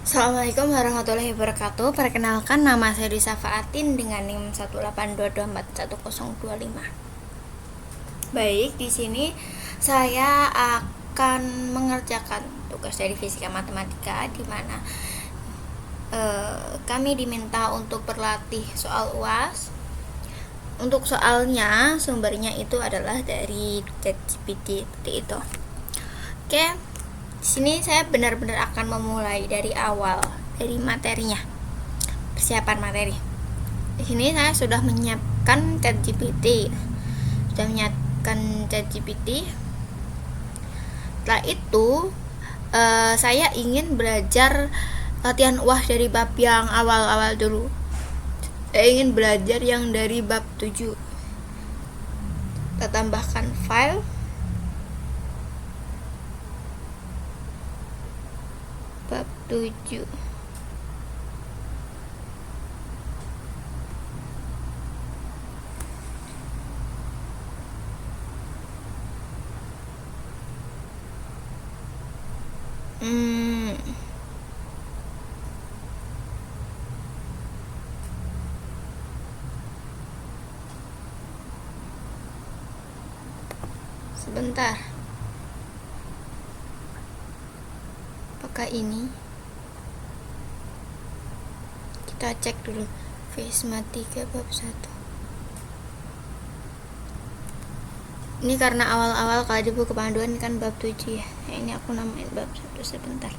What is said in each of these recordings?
Assalamualaikum warahmatullahi wabarakatuh. Perkenalkan, nama saya Disa Faatin dengan NIM 182241025. Baik, di sini saya akan mengerjakan tugas dari fisika matematika di mana kami diminta untuk berlatih soal UAS. Untuk soalnya, sumbernya itu adalah dari ChatGPT seperti itu. Oke. Di sini saya benar-benar akan memulai dari awal, dari materinya, persiapan materi. Di sini saya sudah menyiapkan ChatGPT. Setelah itu, saya ingin belajar latihan UAS dari bab yang awal-awal dulu. Saya ingin belajar yang dari bab 7. Kita tambahkan file. Bab 7. Sebentar. Apakah ini? Kita cek dulu. Fisma 3 bab 1. Ini karena awal-awal kalau di buku panduan kan bab 7 ya. Ini aku namain bab 1 sebentar.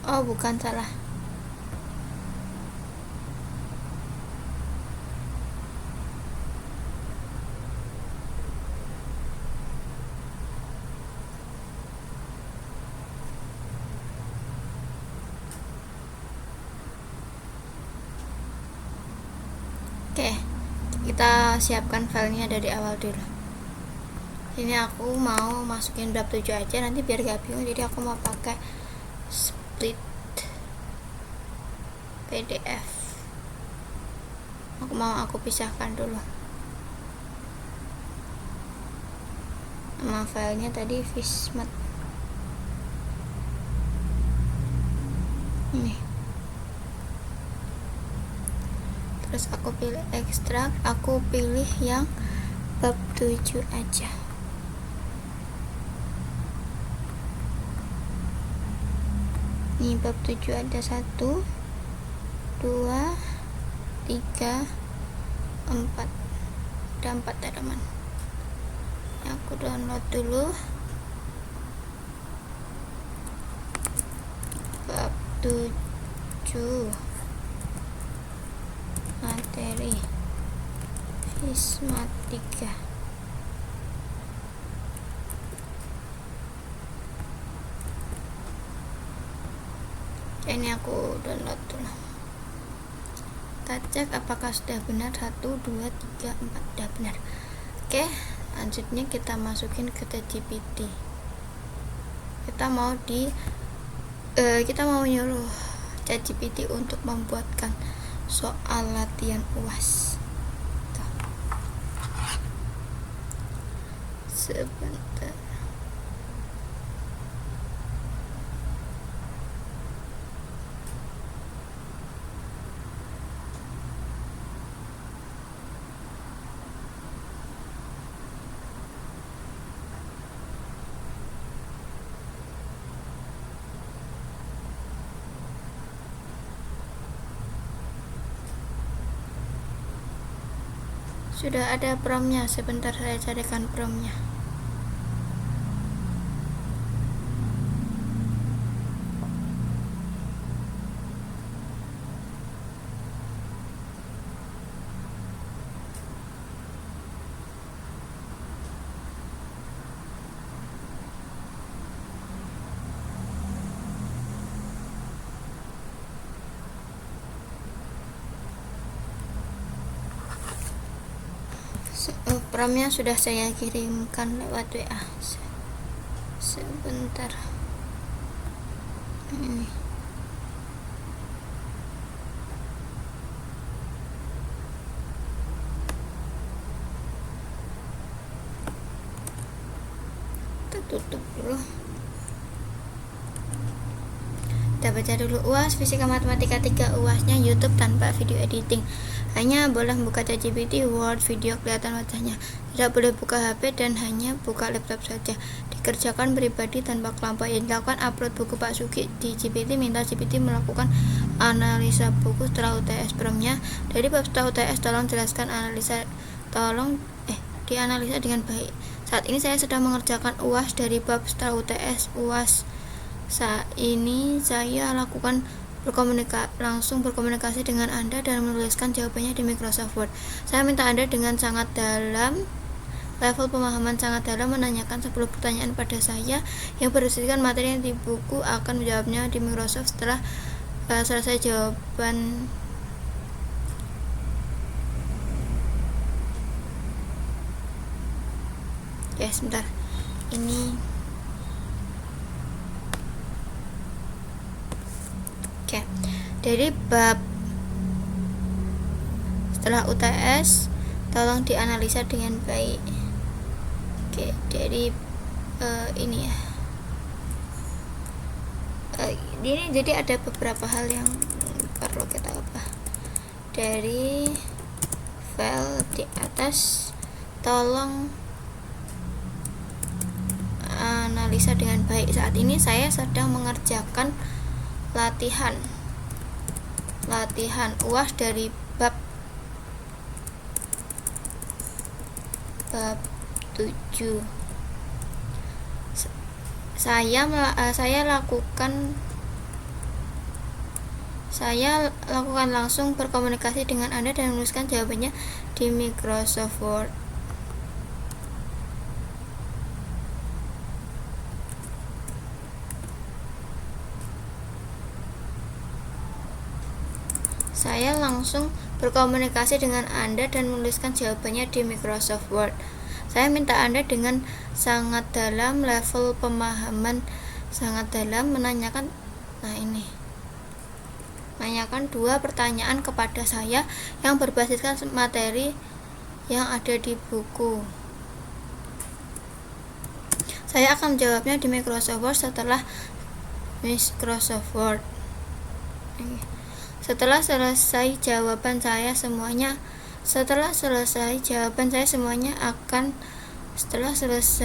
Oh, bukan, salah. Oke, kita siapkan filenya dari awal dulu. Ini aku mau masukin bab 7 aja, nanti biar gak bingung, jadi aku mau pakai split PDF. Aku pisahkan dulu. Nama filenya tadi Fismat. Ini. Terus aku pilih ekstrak, aku pilih yang bab 7 aja. Ini bab 7 ada 1 2 3 4. Ada 4 halaman. Aku download dulu bab 7 materi Fisma 3. Ini aku download dulu. Kita cek apakah sudah benar. 1 2 3 4 sudah benar. Oke, selanjutnya kita masukin ke ChatGPT. Kita mau nyuruh ChatGPT untuk membuatkan soal latihan UAS. Tuh. Sebentar. Sudah ada promnya, sebentar saya carikan promnya. promnya sudah saya kirimkan lewat WA. Sebentar. Ini. Kita tutup dulu. Kita baca dulu UAS Fisika Matematika 3 UASnya YouTube tanpa video editing. Hanya boleh buka ChatGPT, Word, video kelihatan wajahnya. Tidak boleh buka HP dan hanya buka laptop saja. Dikerjakan pribadi tanpa kelompok. Yang dilakukan upload buku Pak Sugi di GPT, minta GPT melakukan analisa buku setelah UTS. Promnya dari bab setelah UTS, tolong jelaskan dianalisa dengan baik. Saat ini saya sedang mengerjakan UAS dari bab setelah UTS. UAS saat ini saya lakukan langsung berkomunikasi dengan Anda dan menuliskan jawabannya di Microsoft Word. Saya minta Anda dengan sangat dalam, level pemahaman sangat dalam, menanyakan 10 pertanyaan pada saya yang berdasarkan materi yang di buku, akan menjawabnya di Microsoft setelah selesai jawaban. Sebentar. Ini dari bab setelah UTS tolong dianalisa dengan baik. Dari ini ya. Ini jadi ada beberapa hal yang perlu kita ubah. Dari file di atas, tolong analisa dengan baik. Saat ini saya sedang mengerjakan latihan UAS dari bab 7. Saya lakukan langsung berkomunikasi dengan Anda dan menuliskan jawabannya di Microsoft Word. Saya langsung berkomunikasi dengan Anda dan menuliskan jawabannya di Microsoft Word. Saya minta Anda dengan sangat dalam, level pemahaman sangat dalam, menanyakan 2 pertanyaan kepada saya yang berbasiskan materi yang ada di buku. Saya akan menjawabnya di Microsoft Word setelah Microsoft Word. Setelah selesai jawaban saya semuanya akan setelah selesai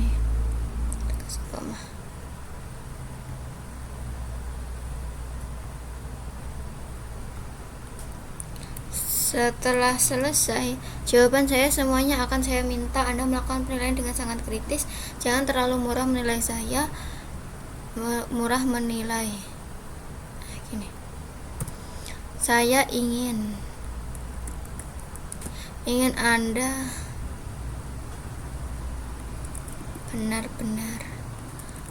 nih, kasih koma. Setelah selesai jawaban saya semuanya akan saya minta Anda melakukan penilaian dengan sangat kritis. Jangan terlalu murah menilai saya. Gini. Saya ingin Anda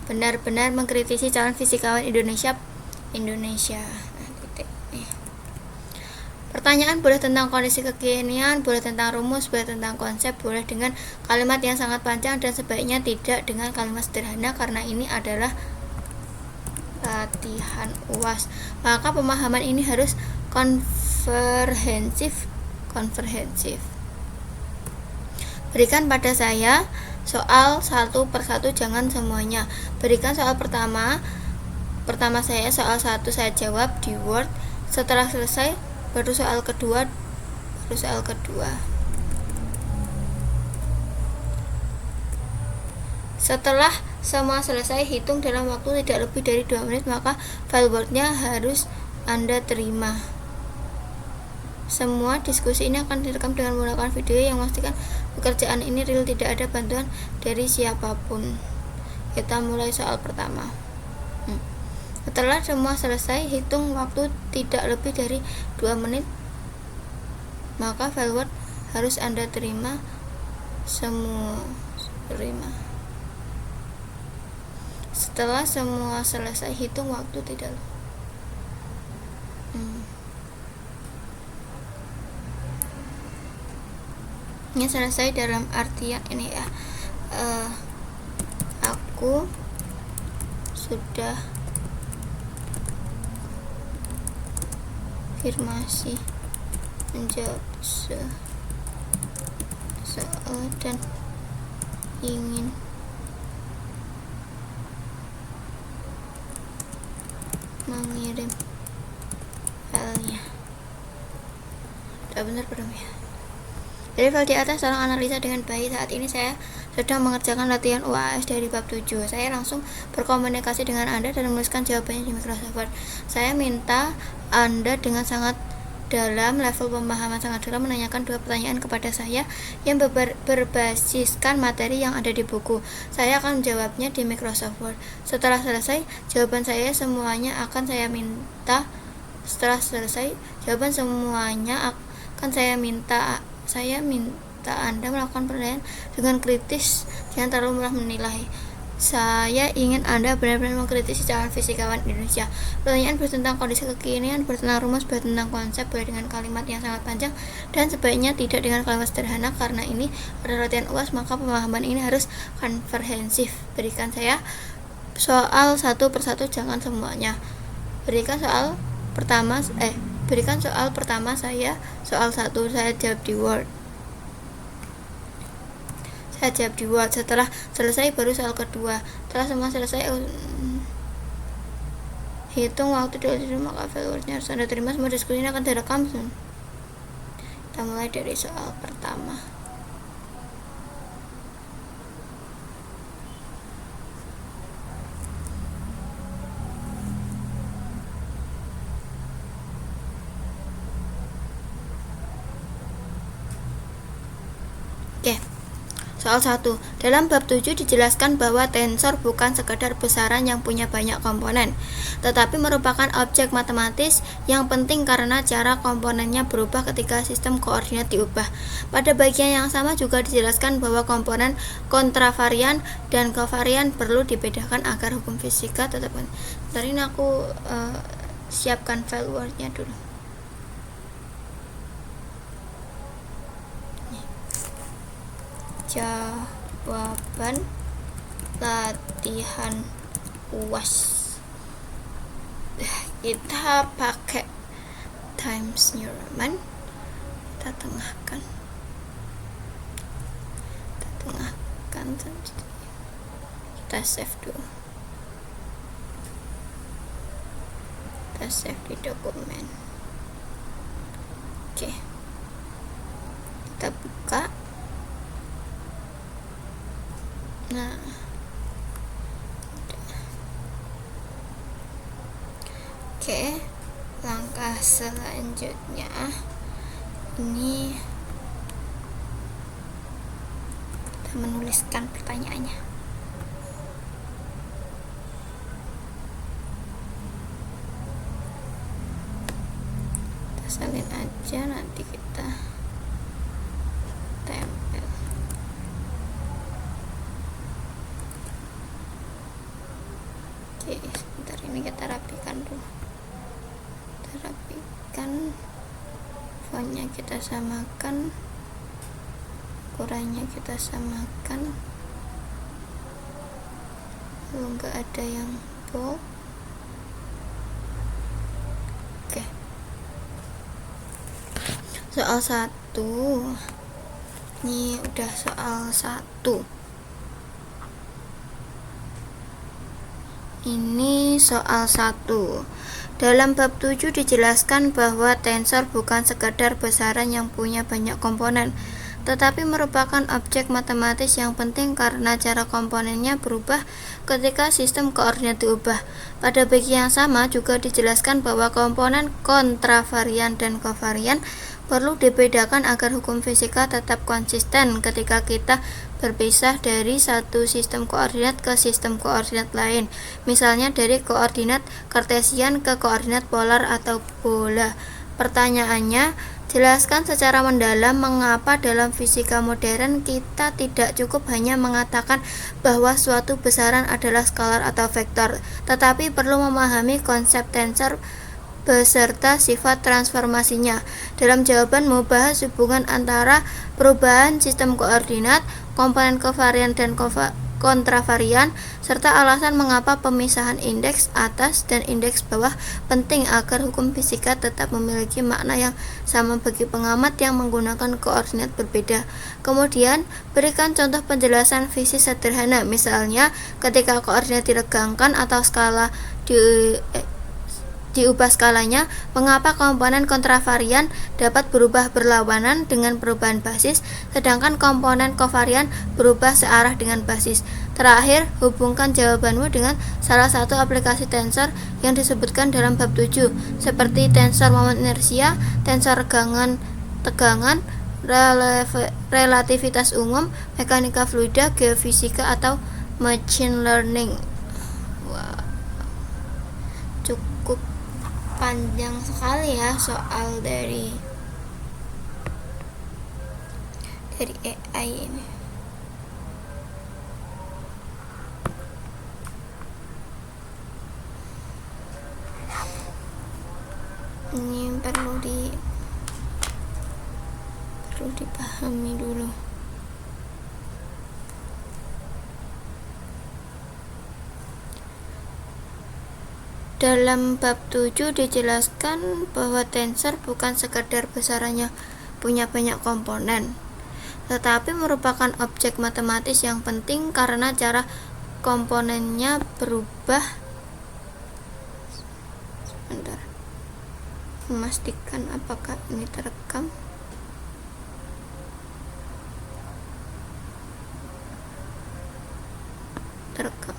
benar-benar mengkritisi calon fisikawan Indonesia. Pertanyaan boleh tentang kondisi kekinian, boleh tentang rumus, boleh tentang konsep, boleh dengan kalimat yang sangat panjang, dan sebaiknya tidak dengan kalimat sederhana karena ini adalah latihan UAS. Maka pemahaman ini harus komprehensif. Berikan pada saya soal satu per satu, jangan semuanya. Berikan soal pertama saya, soal 1 saya jawab di Word. Setelah selesai baru soal kedua. Setelah semua selesai, hitung dalam waktu tidak lebih dari 2 menit, maka file Word-nya harus Anda terima. Semua diskusi ini akan direkam dengan menggunakan video yang memastikan pekerjaan ini real, tidak ada bantuan dari siapapun. Kita mulai soal pertama. Setelah semua selesai, hitung waktu tidak lebih dari 2 menit, maka file Word harus Anda terima. Setelah semua selesai, hitung waktu tidak Ini selesai dalam artian ini ya, aku sudah afirmasi menjawab soal dan ingin mengirim filenya. Udah benar belum ya? Dari file di atas tolong analisa dengan baik. Saat ini saya sedang mengerjakan latihan UAS dari bab 7. Saya langsung berkomunikasi dengan Anda dan menuliskan jawabannya di Microsoft Word. Saya minta Anda dengan sangat dalam, level pemahaman sangat dalam, menanyakan 2 pertanyaan kepada saya yang berbasiskan materi yang ada di buku. Saya akan menjawabnya di Microsoft Word. Setelah selesai jawaban saya semuanya akan saya minta Anda melakukan penilaian dengan kritis, jangan terlalu mudah menilai. Saya ingin Anda benar-benar mengkritisi calon fisikawan Indonesia. Pertanyaan bertentang kondisi kekinian, bertentang rumus, bertentang konsep, boleh dengan kalimat yang sangat panjang, dan sebaiknya tidak dengan kalimat sederhana. Karena ini adalah latihan UAS, maka pemahaman ini harus komprehensif. Berikan saya soal satu persatu, jangan semuanya. Berikan soal pertama saya soal 1, saya jawab di Word. Setelah selesai baru soal kedua. Setelah semua selesai, hitung waktu dulu, maka file-nya harus Anda terima. Semua diskusi ini akan direkam. Kita mulai dari soal pertama. Oke. Soal 1. Dalam bab 7 dijelaskan bahwa tensor bukan sekadar besaran yang punya banyak komponen, tetapi merupakan objek matematis yang penting karena cara komponennya berubah ketika sistem koordinat diubah. Pada bagian yang sama juga dijelaskan bahwa komponen kontravarian dan kovarian perlu dibedakan agar hukum fisika tetap. Bentar, ini aku siapkan file Word-nya dulu. Jawaban latihan UAS kita pakai Times New Roman. Kita tengahkan kita save dulu, kita save di dokumen. Oke, kita buka. Nah, oke, langkah selanjutnya ini kita menuliskan pertanyaannya. Kita salin aja, nanti kita tempel. Oke, sebentar, ini kita rapikan dulu. Kita rapikan, fontnya kita samakan, ukurannya kita samakan, lalu nggak ada yang bold. Oke, soal 1 ini udah soal 1. Ini soal 1. Dalam bab 7 dijelaskan bahwa tensor bukan sekadar besaran yang punya banyak komponen, tetapi merupakan objek matematis yang penting karena cara komponennya berubah ketika sistem koordinat diubah. Pada bagian yang sama juga dijelaskan bahwa komponen kontravarian dan kovarian perlu dibedakan agar hukum fisika tetap konsisten ketika kita berpisah dari satu sistem koordinat ke sistem koordinat lain, misalnya dari koordinat kartesian ke koordinat polar atau bola. Pertanyaannya, jelaskan secara mendalam mengapa dalam fisika modern kita tidak cukup hanya mengatakan bahwa suatu besaran adalah skalar atau vektor, tetapi perlu memahami konsep tensor beserta sifat transformasinya. Dalam jawabanmu, bahas hubungan antara perubahan sistem koordinat, komponen kovarian dan kontravarian, serta alasan mengapa pemisahan indeks atas dan indeks bawah penting agar hukum fisika tetap memiliki makna yang sama bagi pengamat yang menggunakan koordinat berbeda. Kemudian, berikan contoh penjelasan fisik sederhana, misalnya ketika koordinat diregangkan atau skala diubah skalanya, mengapa komponen kontravarian dapat berubah berlawanan dengan perubahan basis, sedangkan komponen kovarian berubah searah dengan basis. Terakhir, hubungkan jawabanmu dengan salah satu aplikasi tensor yang disebutkan dalam bab 7, seperti tensor momen inersia, tensor tegangan, relativitas umum, mekanika fluida, geofisika, atau machine learning. Wah, cukup panjang sekali ya soal dari AI ini. Ini perlu dipahami dulu. Dalam bab 7 dijelaskan bahwa tensor bukan sekedar besarannya punya banyak komponen, tetapi merupakan objek matematis yang penting karena cara komponennya berubah. Sebentar, memastikan apakah ini terekam. Terekam.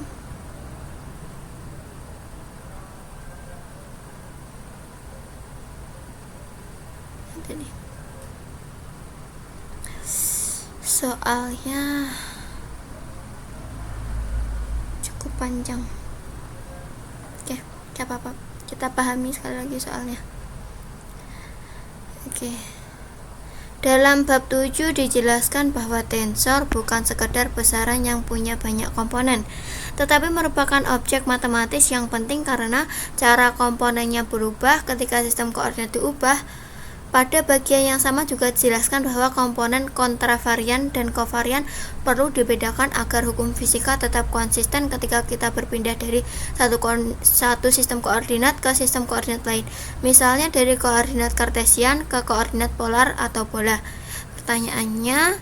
Soalnya cukup panjang. Oke, gak apa-apa, kita pahami sekali lagi soalnya. Oke. Dalam bab 7 dijelaskan bahwa tensor bukan sekedar besaran yang punya banyak komponen, tetapi merupakan objek matematis yang penting karena cara komponennya berubah ketika sistem koordinat diubah. Pada bagian yang sama juga dijelaskan bahwa komponen kontravarian dan kovarian perlu dibedakan agar hukum fisika tetap konsisten ketika kita berpindah dari satu sistem koordinat ke sistem koordinat lain. Misalnya dari koordinat kartesian ke koordinat polar atau bola. Pertanyaannya,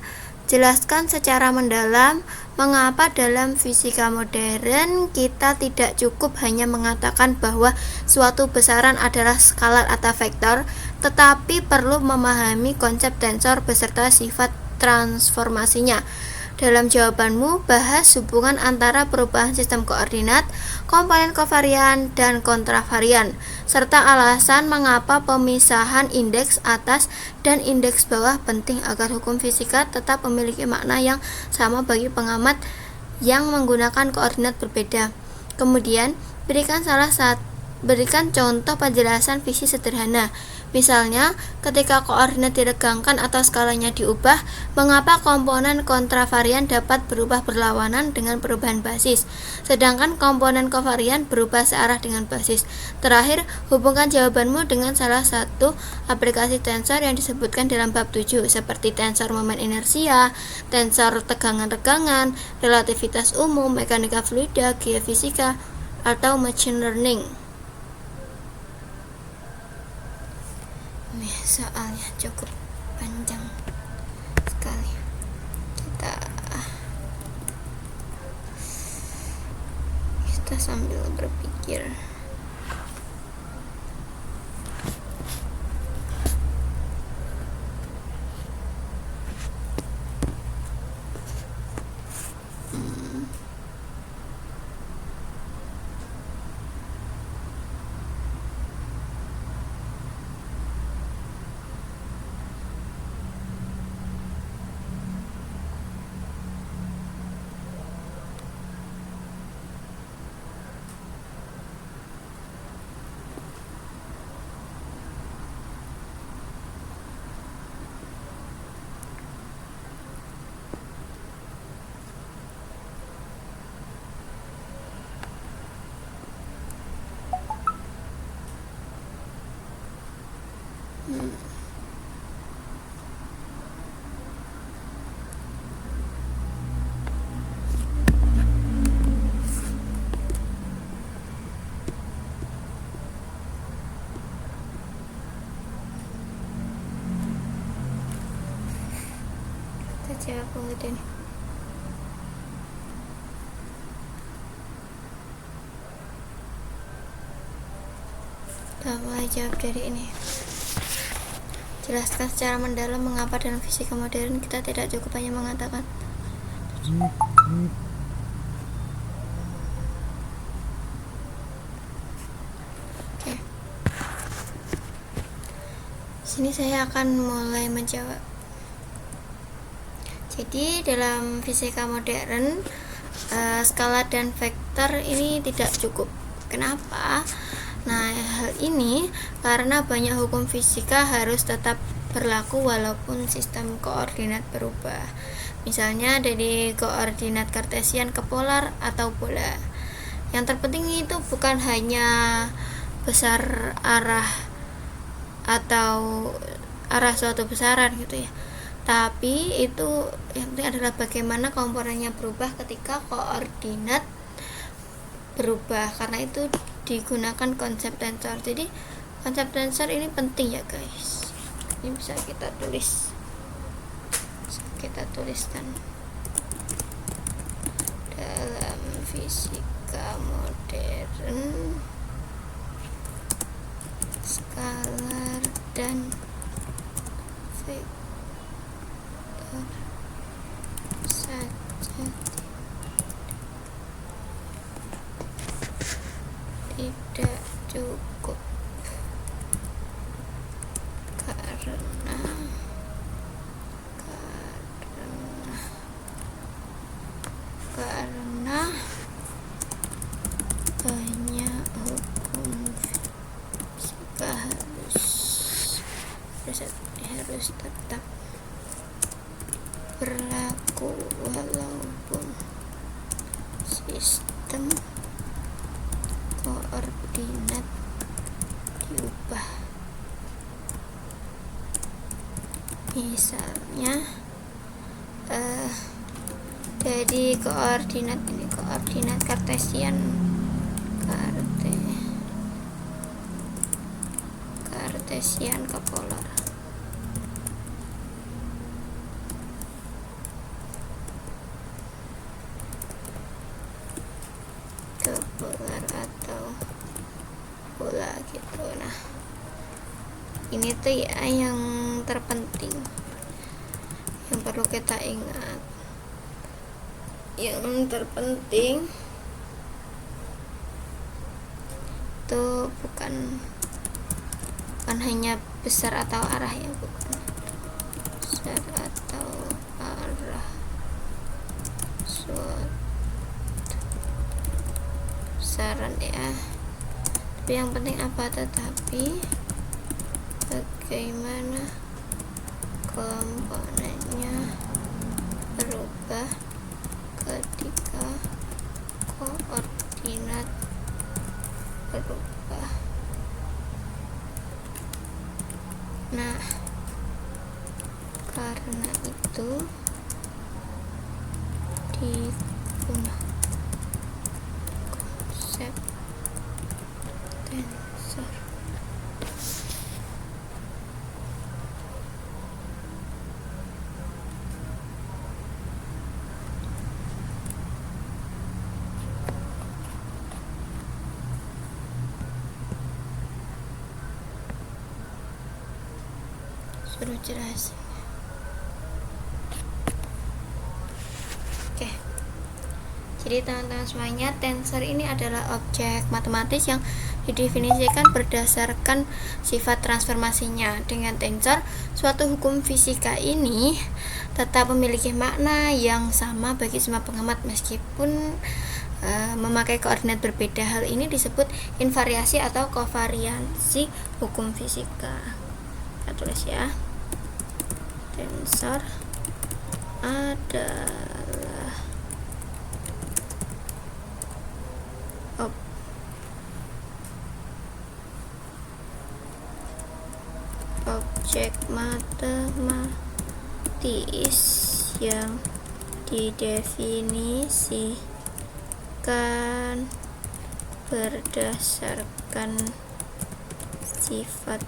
jelaskan secara mendalam mengapa dalam fisika modern kita tidak cukup hanya mengatakan bahwa suatu besaran adalah skalar atau vektor, tetapi perlu memahami konsep tensor beserta sifat transformasinya. Dalam jawabanmu, bahas hubungan antara perubahan sistem koordinat, komponen kovarian, dan kontravarian, serta alasan mengapa pemisahan indeks atas dan indeks bawah penting agar hukum fisika tetap memiliki makna yang sama bagi pengamat yang menggunakan koordinat berbeda. Kemudian, berikan contoh penjelasan fisik sederhana. Misalnya, ketika koordinat diregangkan atau skalanya diubah, mengapa komponen kontravarian dapat berubah berlawanan dengan perubahan basis, sedangkan komponen kovarian berubah searah dengan basis. Terakhir, hubungkan jawabanmu dengan salah satu aplikasi tensor yang disebutkan dalam bab 7, seperti tensor momen inersia, tensor tegangan-regangan, relativitas umum, mekanika fluida, geofisika, atau machine learning. Ini soalnya cukup panjang sekali. Kita sambil berpikir. jawab gitu ini. Mulai jawab dari ini. Jelaskan secara mendalam mengapa dalam fisika modern kita tidak cukup hanya mengatakan Oke. Sini saya akan mulai menjawab. Jadi dalam fisika modern skala dan vektor ini tidak cukup. Kenapa? Nah, hal ini karena banyak hukum fisika harus tetap berlaku walaupun sistem koordinat berubah. Misalnya dari koordinat kartesian ke polar atau bola. Yang terpenting itu bukan hanya besar arah atau arah suatu besaran gitu ya. Tapi itu yang penting adalah bagaimana komponennya berubah ketika koordinat berubah. Karena itu digunakan konsep tensor. Jadi konsep tensor ini penting ya guys. Ini bisa kita tuliskan dalam fisika modern skalar dan vektor saja tidak cukup karena banyak hukum fisika harus tetap berlaku walaupun sistem koordinat diubah. Misalnya dari koordinat kartesian ke polar. Atau bola gitu. Nah, ini tuh ya yang terpenting yang perlu kita ingat. Yang terpenting itu bukan hanya besar atau arah ya, bukan besar atau arah suatu besaran ya. Tapi yang penting apa? Tetapi bagaimana komponennya berubah ketika koordinat berubah. Nah, karena itu digunakan konsep tensor. Suruh jelasin. Oke. Jadi teman-teman semuanya, tensor ini adalah objek matematis yang didefinisikan berdasarkan sifat transformasinya. Dengan tensor, suatu hukum fisika ini tetap memiliki makna yang sama bagi semua pengamat meskipun memakai koordinat berbeda. Hal ini disebut invariasi atau kovariansi hukum fisika. Kita tulis ya. Tensor adalah objek matematis yang didefinisikan berdasarkan sifat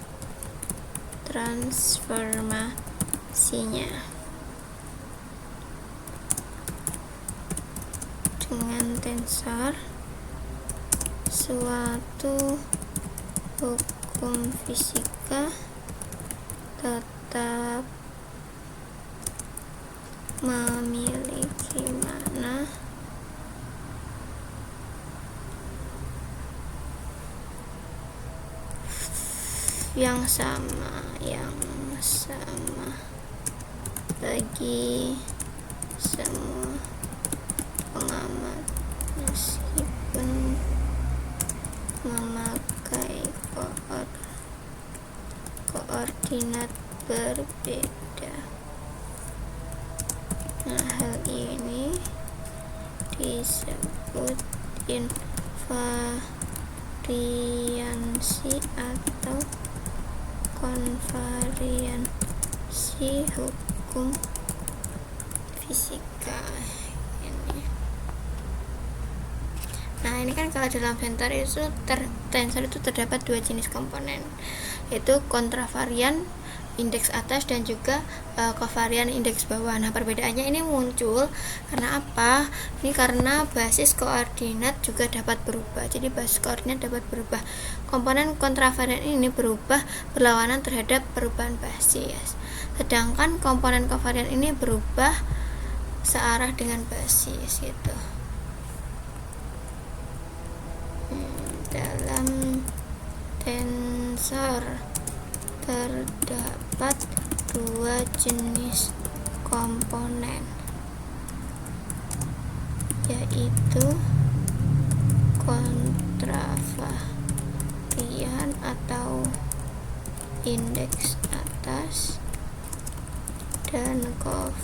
transformasinya. tensor suatu hukum fisika tetap memiliki makna yang sama bagi semua pengamat meskipun memakai koordinat berbeda. Nah, hal ini disebut invariansi atau konvariansi hukum fisika ini. Nah, ini kan kalau dalam tensor itu terdapat dua jenis komponen, yaitu kontravarian indeks atas dan juga kovarian indeks bawah. Nah, perbedaannya ini muncul karena apa? Ini karena basis koordinat juga dapat berubah. Jadi basis koordinat dapat berubah. Komponen kontravarian ini berubah berlawanan terhadap perubahan basis. Sedangkan komponen kovarian ini berubah searah dengan basis gitu. Dalam tensor terdapat dua jenis komponen, yaitu kontravarian atau indeks atas dan kovarian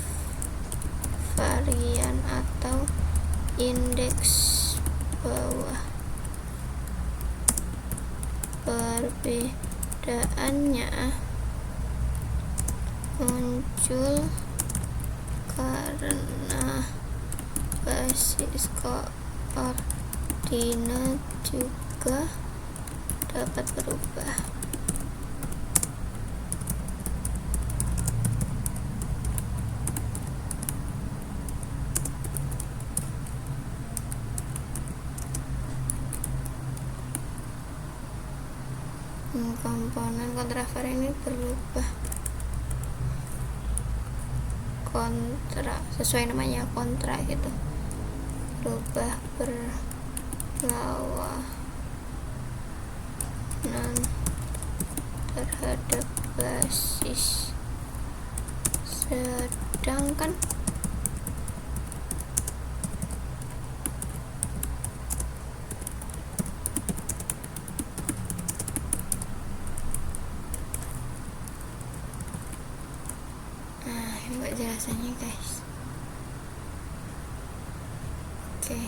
atau indeks bawah. Perbedaannya muncul karena basis koordinat juga dapat berubah. Komponen kontravarian ini berubah sesuai namanya kontra gitu, berubah berlawanan terhadap basis. Sedangkan jelasannya guys. Oke.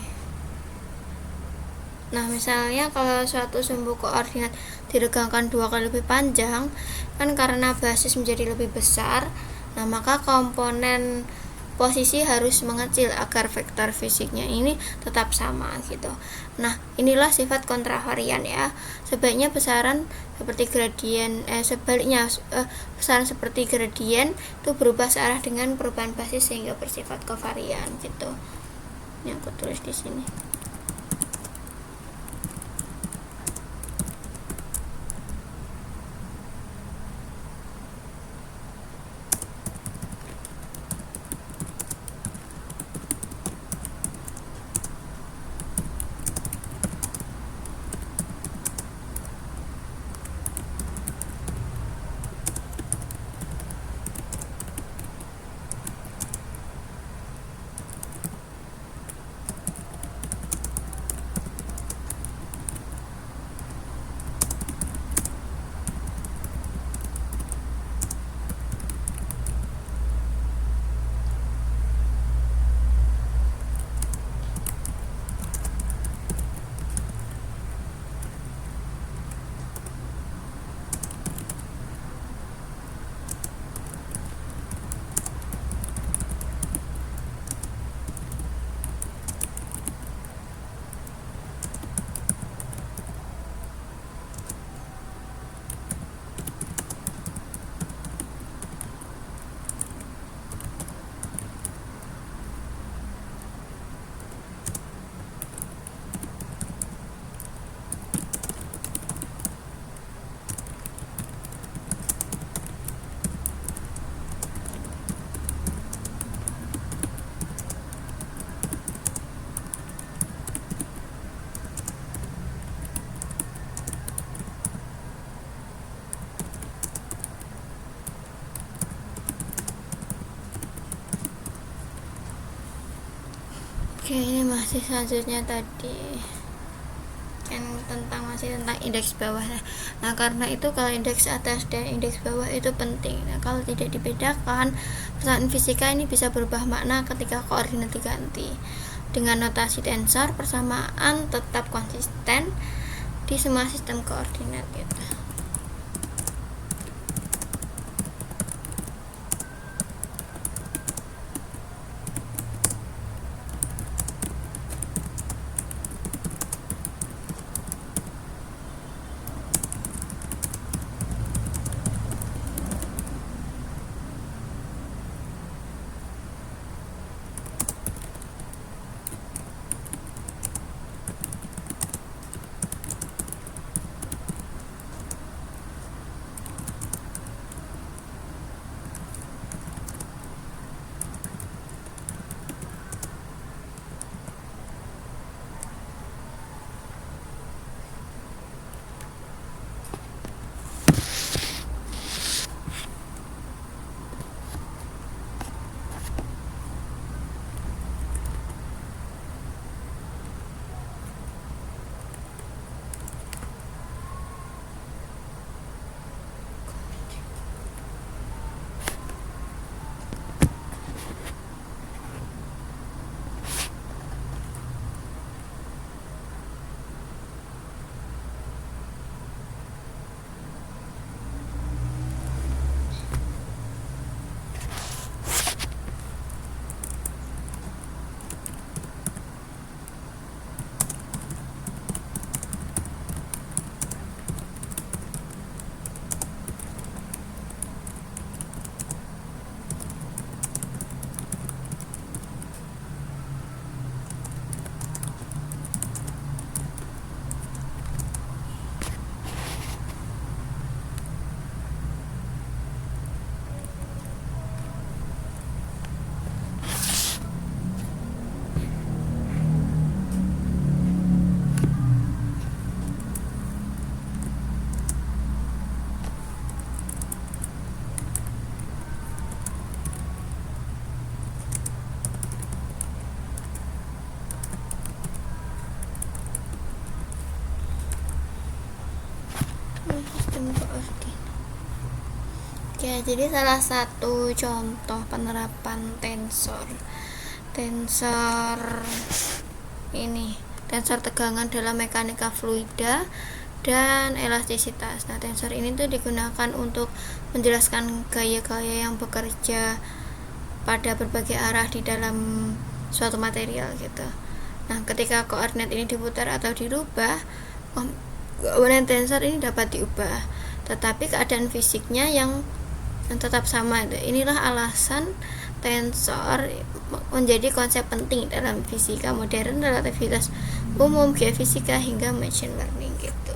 Nah, misalnya kalau suatu sumbu koordinat diregangkan 2 kali lebih panjang, kan karena basis menjadi lebih besar, nah maka komponen posisi harus mengecil agar vektor fisiknya ini tetap sama gitu. Nah, inilah sifat kontravarian ya. Sebaiknya besaran seperti gradien besaran seperti gradien itu berubah searah dengan perubahan basis sehingga bersifat kovarian gitu. Ini aku tulis di sini. masih selanjutnya tadi yang masih tentang indeks bawah. Nah, karena itu kalau indeks atas dan indeks bawah itu penting. Nah, kalau tidak dibedakan, persamaan fisika ini bisa berubah makna ketika koordinat diganti. Dengan notasi tensor, persamaan tetap konsisten di semua sistem koordinat gitu. Sistem koordinat. Oke, jadi salah satu contoh penerapan tensor ini, tensor tegangan dalam mekanika fluida dan elastisitas. Nah, tensor ini tuh digunakan untuk menjelaskan gaya-gaya yang bekerja pada berbagai arah di dalam suatu material gitu. Nah, ketika koordinat ini diputar atau dirubah, komponen tensor ini dapat diubah, tetapi keadaan fisiknya yang tetap sama. Inilah alasan tensor menjadi konsep penting dalam fisika modern, relativitas umum, geofisika hingga machine learning gitu.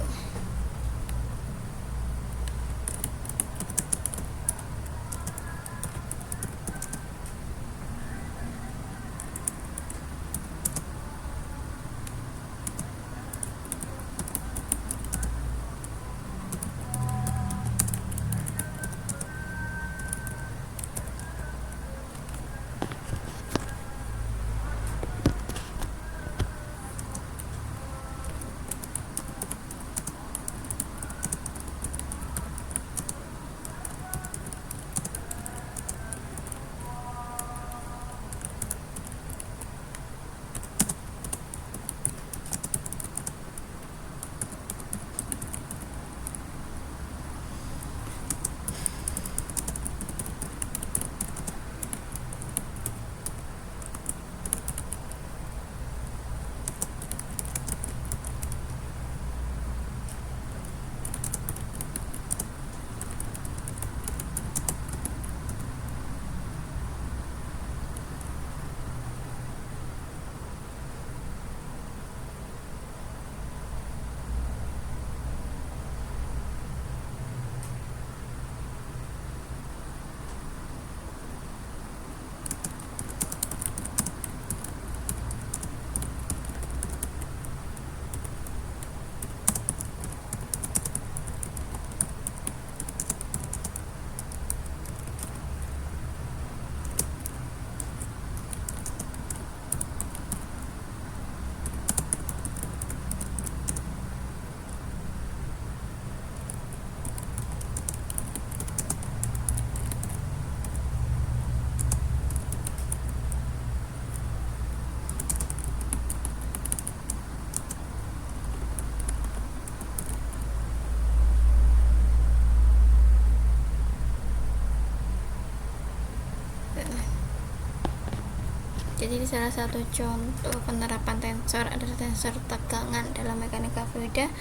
jadi salah satu contoh penerapan tensor adalah tensor tegangan dalam mekanika fluida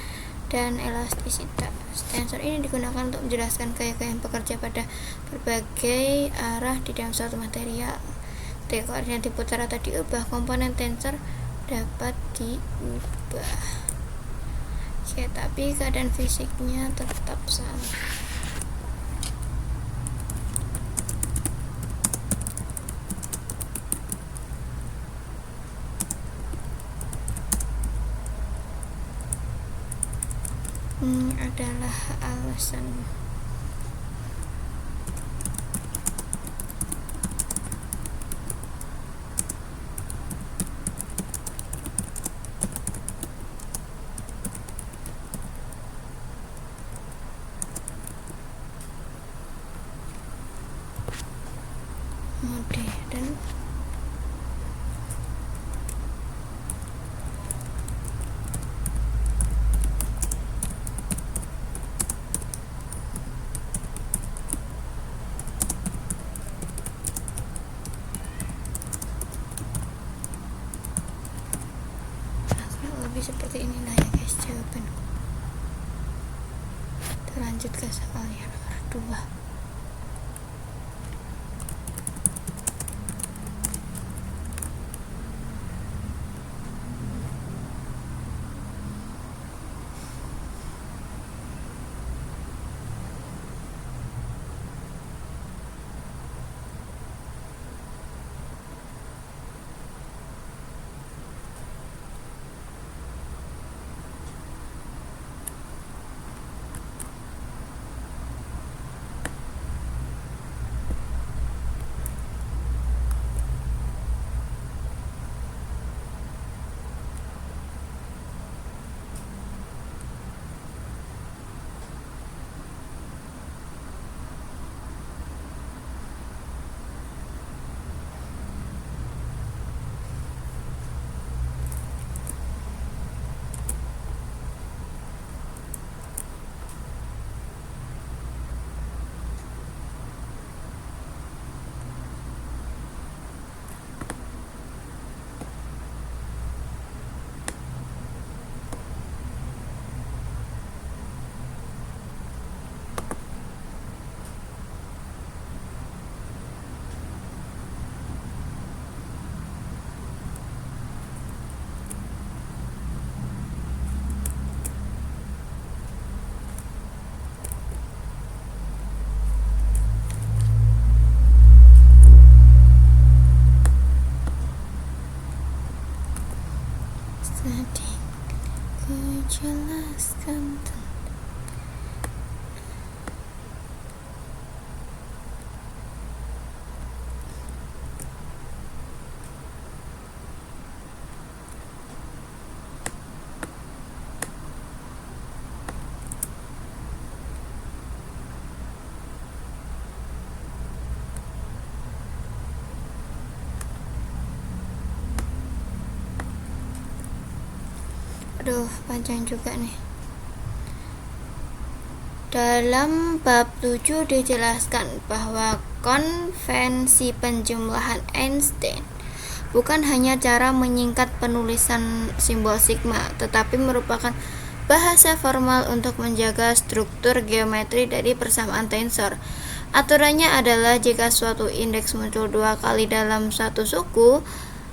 dan elastisitas. Tensor ini digunakan untuk menjelaskan gaya-gaya yang bekerja pada berbagai arah di dalam suatu material. Ketika koordinat diputar atau diubah, komponen tensor dapat diubah. Oke, tapi keadaan fisiknya tetap sama. Adalah alasan. Modern lebih seperti inilah ya guys jawabanku. Kita lanjut ke soal yang nomor 2. Tadi ku jelaskan panjang juga nih. Dalam bab 7 dijelaskan bahwa konvensi penjumlahan Einstein bukan hanya cara menyingkat penulisan simbol sigma, tetapi merupakan bahasa formal untuk menjaga struktur geometri dari persamaan tensor. Aturannya adalah jika suatu indeks muncul 2 kali dalam satu suku,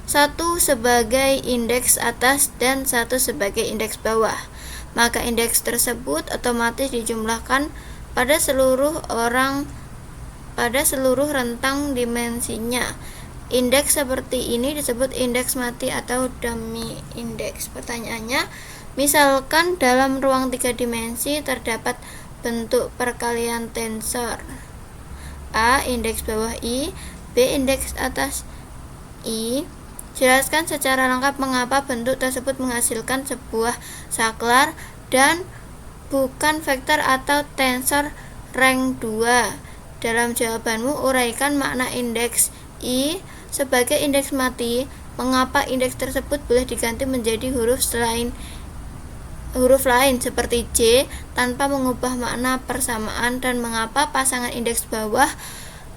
satu sebagai indeks atas dan satu sebagai indeks bawah, maka indeks tersebut otomatis dijumlahkan pada seluruh rentang dimensinya. Indeks seperti ini disebut indeks mati atau dummy indeks. Pertanyaannya, misalkan dalam ruang 3 dimensi terdapat bentuk perkalian tensor A indeks bawah I, B indeks atas I. Jelaskan secara lengkap mengapa bentuk tersebut menghasilkan sebuah saklar dan bukan vektor atau tensor rank 2. Dalam jawabanmu, uraikan makna indeks I sebagai indeks mati, mengapa indeks tersebut boleh diganti menjadi huruf lain seperti J tanpa mengubah makna persamaan, dan mengapa pasangan indeks bawah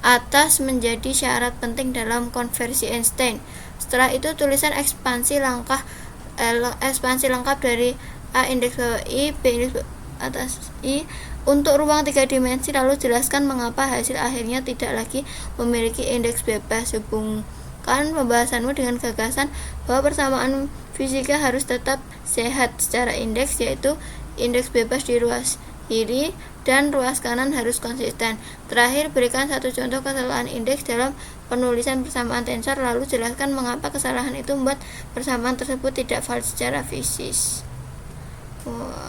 atas menjadi syarat penting dalam konversi Einstein. Setelah itu tulisan ekspansi lengkap dari A indeks bawah I, B indeks atas I untuk ruang 3 dimensi, lalu jelaskan mengapa hasil akhirnya tidak lagi memiliki indeks bebas. Hubungkan pembahasanmu dengan gagasan bahwa persamaan fisika harus tetap sehat secara indeks, yaitu indeks bebas di ruas kiri dan ruas kanan harus konsisten. Terakhir, berikan satu contoh kesalahan indeks dalam penulisan persamaan tensor, lalu jelaskan mengapa kesalahan itu membuat persamaan tersebut tidak valid secara fisik. Wow.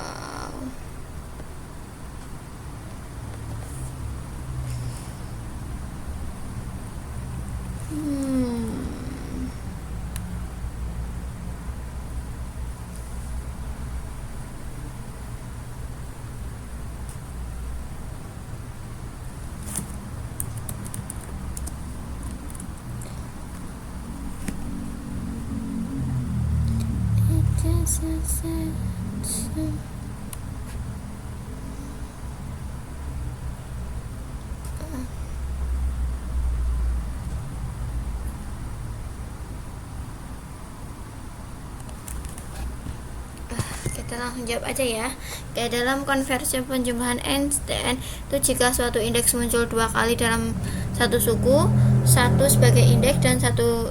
Kita langsung jawab aja ya. Kayak dalam konversi penjumlahan Einstein itu jika suatu indeks muncul 2 kali dalam satu suku, satu sebagai indeks dan satu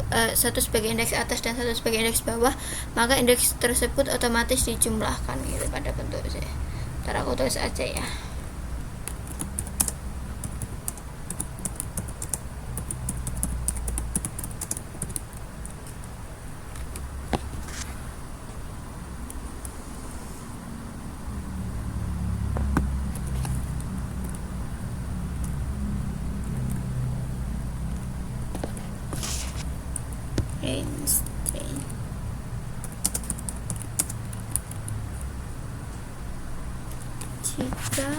sebagai indeks atas dan satu sebagai indeks bawah, maka indeks tersebut otomatis dijumlahkan gitu pada bentuk C. Ntar aku tulis aja ya. Einstein. Jika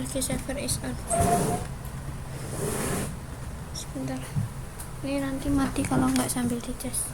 Marquee server is on. Sebentar, ini nanti mati kalau nggak sambil dicas.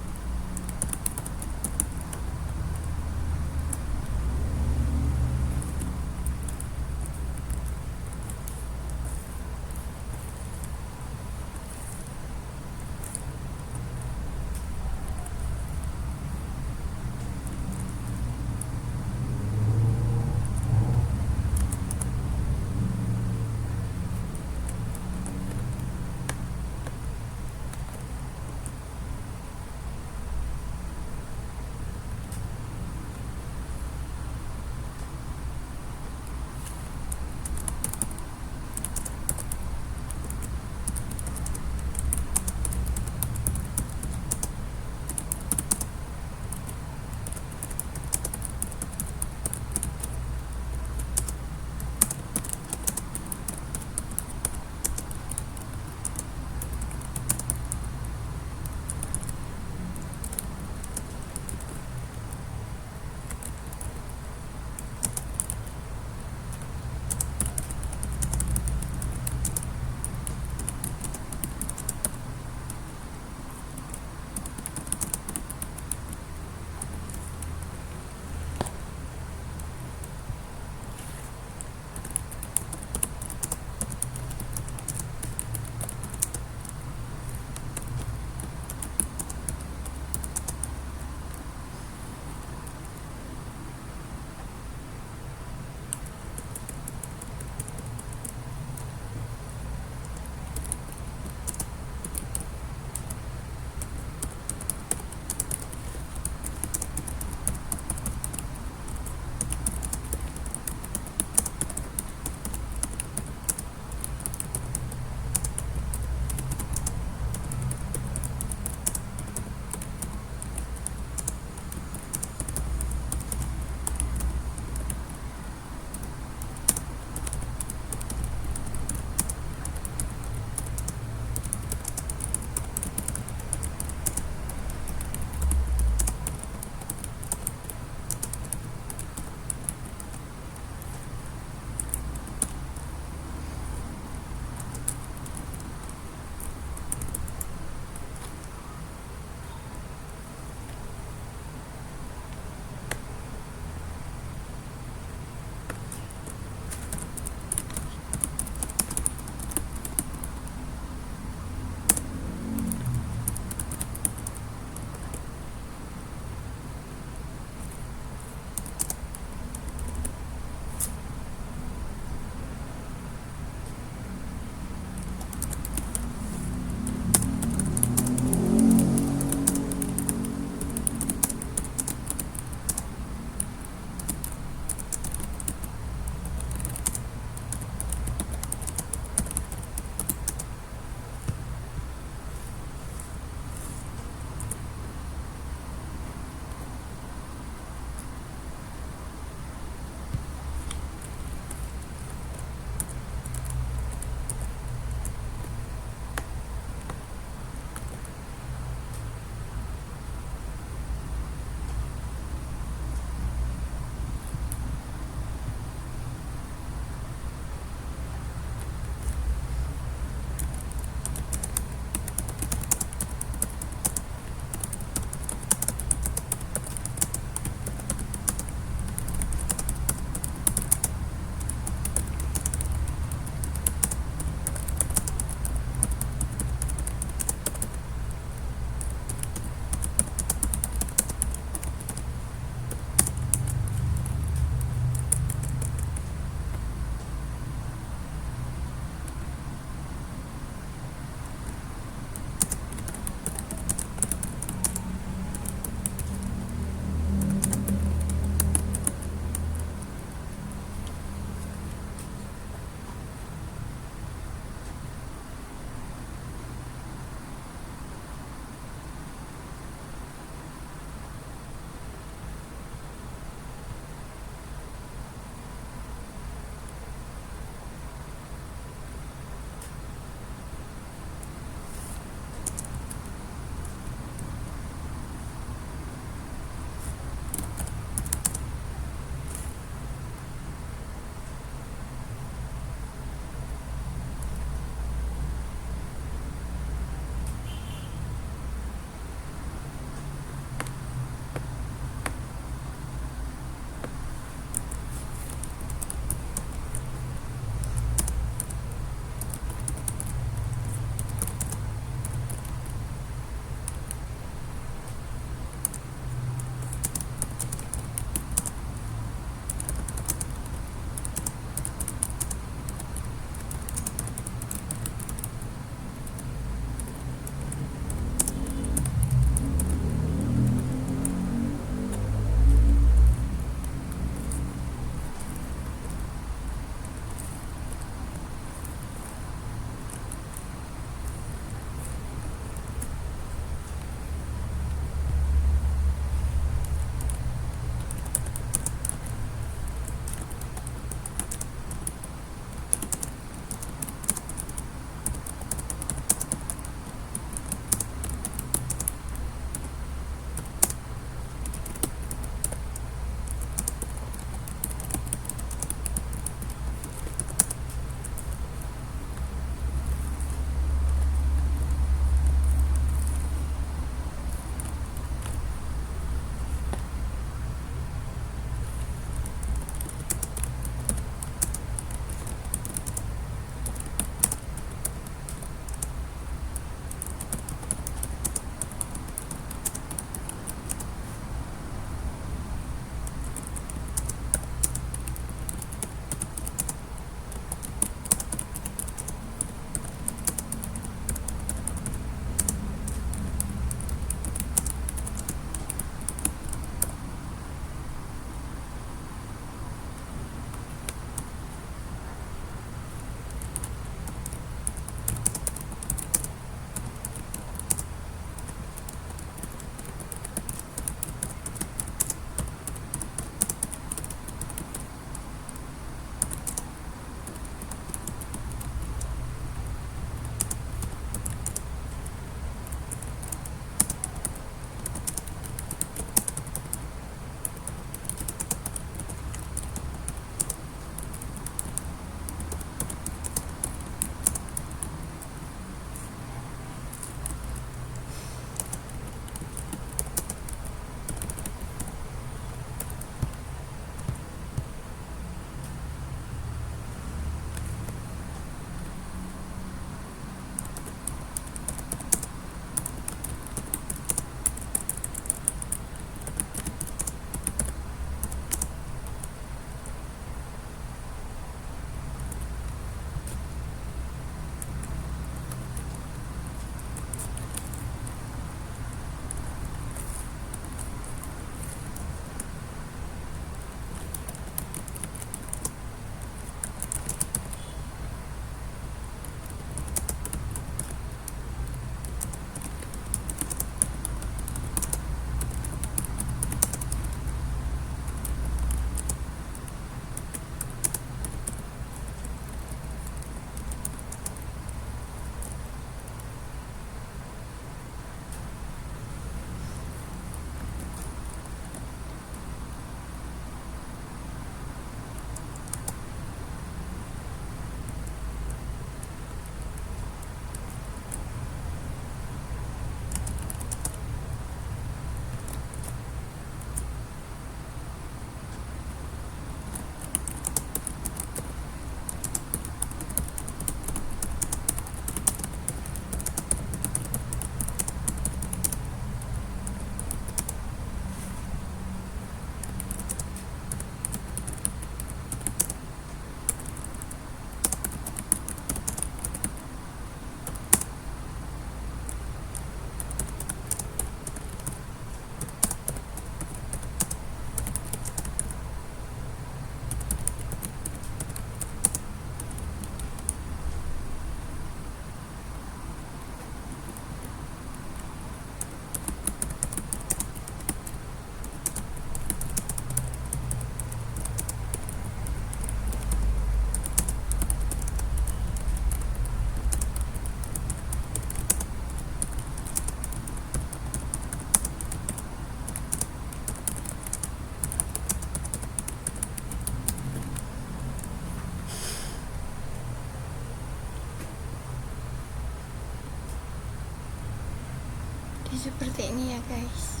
seperti ini ya guys.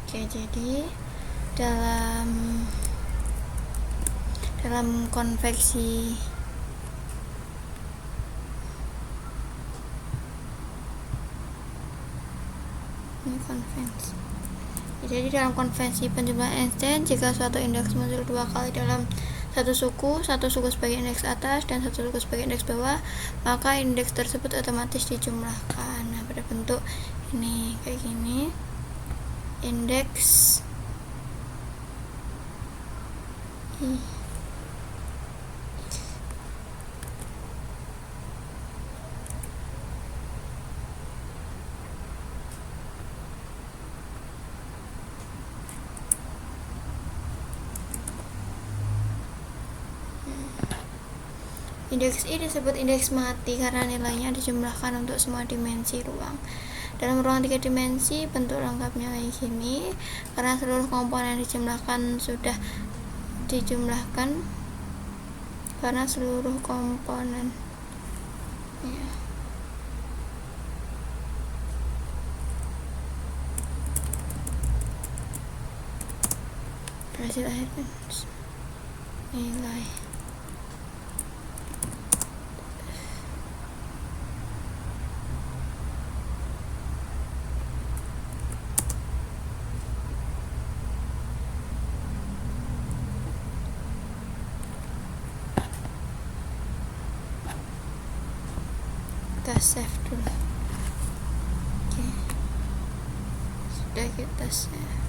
Oke, jadi dalam konveksi ini konvensi. Jadi dalam konvensi penjumlahan Einstein, jika suatu indeks muncul dua kali dalam satu suku sebagai indeks atas dan satu suku sebagai indeks bawah, maka indeks tersebut otomatis dijumlahkan. Nah, pada bentuk ini kayak gini, indeks Indeks I disebut indeks mati karena nilainya dijumlahkan untuk semua dimensi ruang. Dalam ruang 3 dimensi, bentuk lengkapnya kayak gini. Karena seluruh komponen sudah dijumlahkan karena seluruh komponen ya. Hasil akhir nilai kita save dulu. Oke, sudah kita save.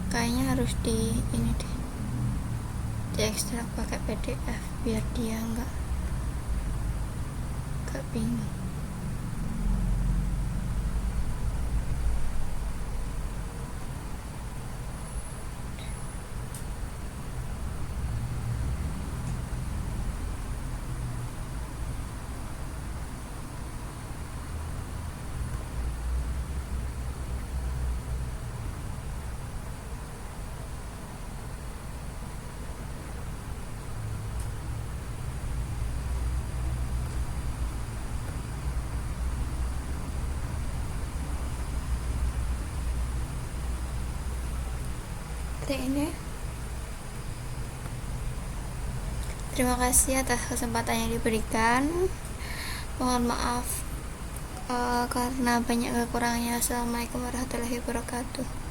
Kayaknya harus di ekstrak pakai PDF biar dia nggak bingung. Ini. Terima kasih atas kesempatan yang diberikan. Mohon maaf karena banyak kekurangannya. Assalamualaikum warahmatullahi wabarakatuh.